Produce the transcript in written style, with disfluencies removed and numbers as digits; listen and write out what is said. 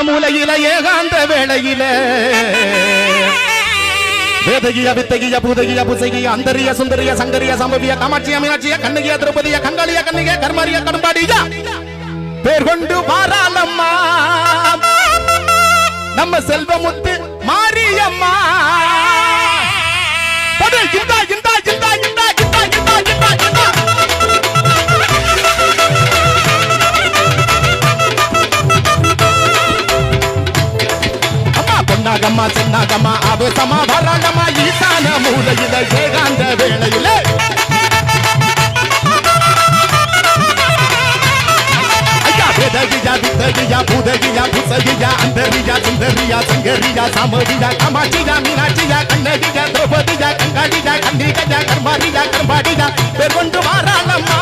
மூலையில ஏகாந்த வேளையில வேதகிய வித்தகிய பூதகிய புசகிய அந்தரிய சுந்தரிய சங்கரிய சம்பவிய காமாட்சிய மீனாட்சிய கண்ணகிய திரௌபதிய கங்காளிய கண்ணிக கர்மாரிய கடும்பாடிய பேர் கொண்டு வாராளம்மா நம்ம செல்வமுத்து மாரியம்மா. இந்தா இந்தா இந்தா இந்தா இந்தா இந்தா இந்தா இந்தா அம்மா பொன்னாகம்மா சின்னாகம்மா ஆவேசமா வராளம்மா ஈசான மூலையில ஏகாந்த வேளையில வேதகியா வித்தகியா பூதகியா புசகியா அந்தரியா சுந்தரியா சங்கரியா சாமவியா காமாட்சியா மீனாட்சியா கண்ணகியா திரௌபதியா கங்காளியா கன்னிகையா கர்மாரியா கர்மாடியா பேர் கொண்டு வாராளம்மா.